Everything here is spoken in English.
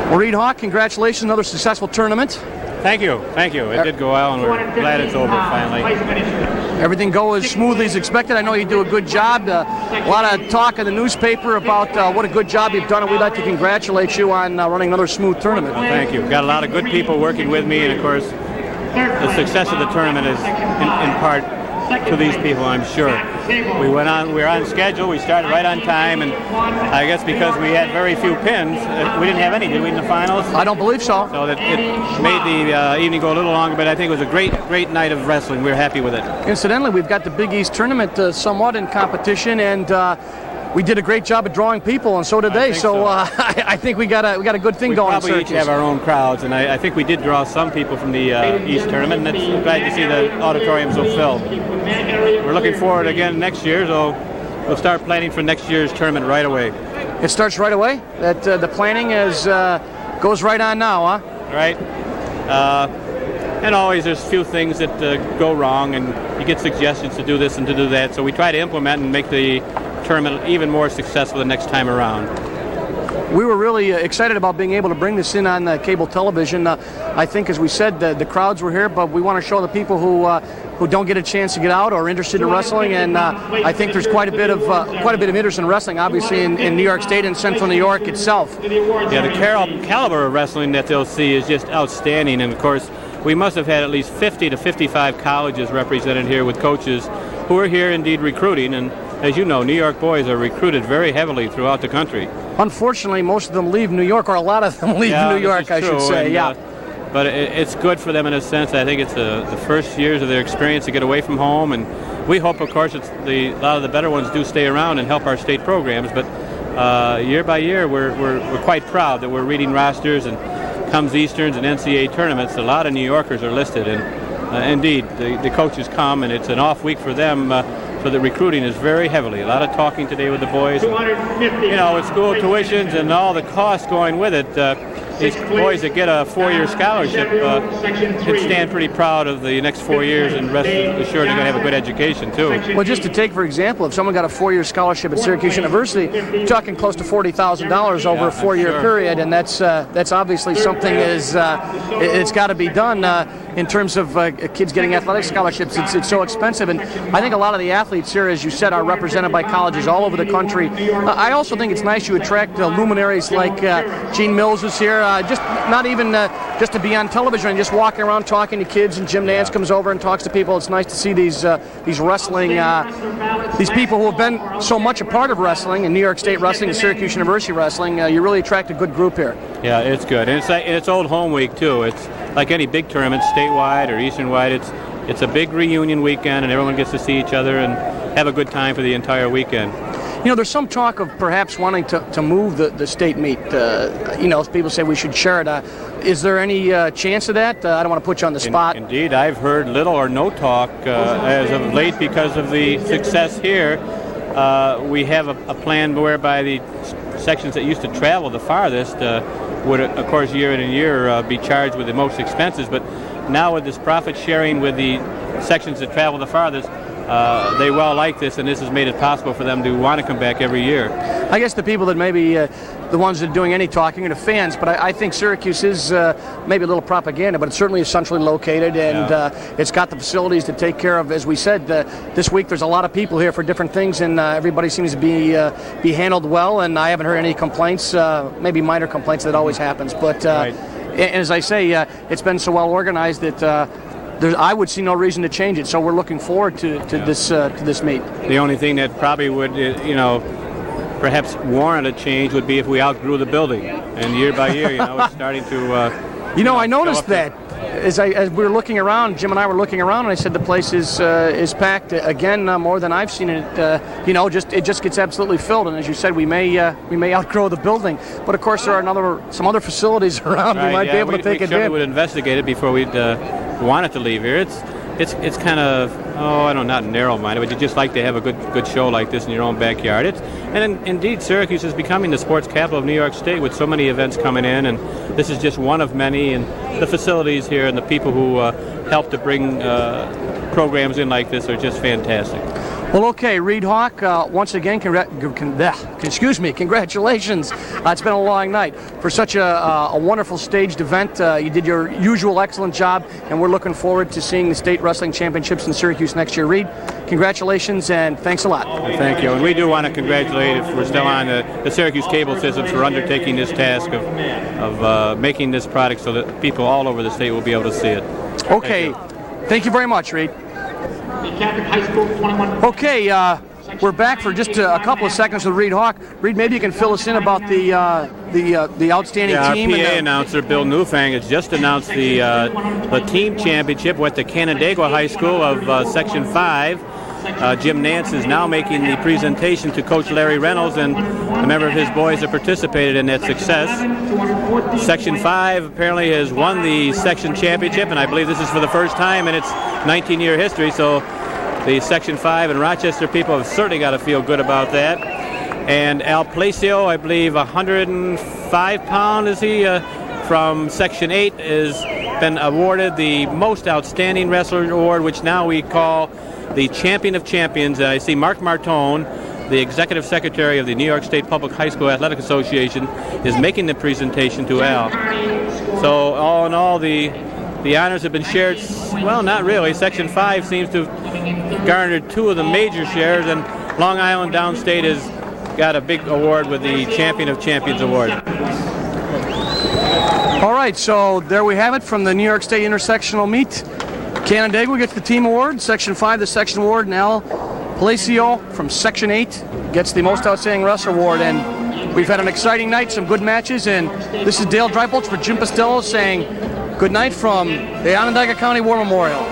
Well, Reed Hawk, congratulations, another successful tournament. Thank you. It did go well, and we're glad it's over finally. Everything goes as smoothly as expected. I know you do a good job. A lot of talk in the newspaper about what a good job you've done, and we'd like to congratulate you on running another smooth tournament. Well, thank you. Got a lot of good people working with me, and of course, the success of the tournament is in part to these people, I'm sure. We were on schedule. We started right on time, and I guess because we had very few pins, we didn't have any, did we, in the finals? I don't believe so. So that it made the evening go a little longer, but I think it was a great night of wrestling. We were happy with it. Incidentally, we've got the Big East tournament somewhat in competition, and we did a great job of drawing people, and so did they. So I think we got a good thing going. We probably each have our own crowds, and I think we did draw some people from the East tournament, and it's glad to see the auditorium so filled. We're looking forward again next year, so we'll start planning for next year's tournament right away. It starts right away? That the planning goes right on now, huh? Right. And always there's a few things that go wrong, and you get suggestions to do this and to do that, so we try to implement and make the tournament even more successful the next time around. We were really excited about being able to bring this in on cable television. I think, as we said, the crowds were here, but we want to show the people who don't get a chance to get out or are interested in wrestling, and I think there's quite a bit of interest in wrestling, obviously in New York State and Central New York itself. Yeah, the caliber of wrestling that they'll see is just outstanding, and of course we must have had at least 50 to 55 colleges represented here with coaches who are here indeed recruiting, and as you know, New York boys are recruited very heavily throughout the country. Unfortunately, most of them leave New York, or a lot of them leave New York, I should say. And, but it's good for them in a sense. I think it's the first years of their experience to get away from home, and we hope, of course, a lot of the better ones do stay around and help our state programs. But year by year, we're quite proud that we're reading rosters, and comes Easterns and NCAA tournaments, a lot of New Yorkers are listed, and indeed the coaches come, and it's an off week for them. So the recruiting is very heavily. A lot of talking today with the boys. And, with school tuitions and all the costs going with it, these boys that get a 4-year scholarship can stand pretty proud of the next 4 years, and rest assured they're going to have a good education too. Well, just to take, for example, if someone got a 4-year scholarship at Syracuse University, you're talking close to $40,000 over a 4-year period, and that's obviously something it's got to be done in terms of kids getting athletic scholarships. It's so expensive, and I think a lot of the athletes here, as you said, are represented by colleges all over the country. I also think it's nice you attract luminaries like Gene Mills is here, just not even just to be on television and just walking around talking to kids, and Jim Nance comes over and talks to people. It's nice to see these wrestling, these people who have been so much a part of wrestling, and New York State wrestling and Syracuse University wrestling. You really attract a good group here. Yeah, it's good, and it's Old Home Week too. It's like any big tournament, statewide or Eastern-wide. It's a big reunion weekend, and everyone gets to see each other and have a good time for the entire weekend. There's some talk of perhaps wanting to move the state meet. People say we should share it. Is there any chance of that? I don't want to put you on the spot. Indeed, I've heard little or no talk as of late because of the success here. We have a plan whereby the sections that used to travel the farthest would, of course, year in and year be charged with the most expenses. But now with this profit sharing with the sections that travel the farthest, they well like this, and this has made it possible for them to want to come back every year. I guess the people that maybe the ones that are doing any talking are the fans, but I think Syracuse is maybe a little propaganda, but it's certainly centrally located, and it's got the facilities to take care of. As we said, this week there's a lot of people here for different things, and everybody seems to be handled well, and I haven't heard any complaints, maybe minor complaints. That always happens, but right. As I say, it's been so well organized that I would see no reason to change it. So we're looking forward to this meet. The only thing that probably would, perhaps warrant a change would be if we outgrew the building. And year by year, it's starting to. I noticed that as we were looking around. Jim and I were looking around, and I said the place is packed again, more than I've seen it. It just gets absolutely filled. And as you said, we may outgrow the building. But of course, there are some other facilities around. Right, we might be able to take it. We certainly would investigate it before we'd want it to leave here. It's kind of not narrow-minded, but you just like to have a good show like this in your own backyard. Indeed, Syracuse is becoming the sports capital of New York State with so many events coming in, and this is just one of many. And the facilities here and the people who help to bring programs in like this are just fantastic. Well, okay, Reed Hawk, once again, congratulations. It's been a long night. For such a wonderful staged event, you did your usual excellent job, and we're looking forward to seeing the state wrestling championships in Syracuse next year. Reed, congratulations, and thanks a lot. Thank you. And we do want to congratulate, if we're still on, the Syracuse Cable Systems for undertaking this task of making this product so that people all over the state will be able to see it. Okay. Thank you very much, Reed. Okay, we're back for just a couple of seconds with Reed Hawk. Reed, maybe you can fill us in about the outstanding team. Our PA announcer, Bill Newfang, has just announced the team championship with the Canandaigua High School of Section 5. Jim Nance is now making the presentation to Coach Larry Reynolds and a member of his boys that participated in that success. Section 5 apparently has won the section championship, and I believe this is for the first time in its 19-year history, so the Section 5 and Rochester people have certainly got to feel good about that. And Al Placio, I believe 105-pound is he, from Section 8, has been awarded the Most Outstanding Wrestler Award, which now we call the Champion of Champions. I see Mark Martone, the Executive Secretary of the New York State Public High School Athletic Association, is making the presentation to Al. So all in all, the honors have been shared. Well, not really. Section 5 seems to have garnered two of the major shares, and Long Island Downstate has got a big award with the Champion of Champions Award. All right, so there we have it from the New York State Intersectional Meet. Canandaigua gets the team award, Section 5 the section award, and Al Palacio from Section 8 gets the Most Outstanding Wrestler Award. And we've had an exciting night, some good matches, and this is Dale Dreipolz for Jim Postello saying good night from the Onondaga County War Memorial.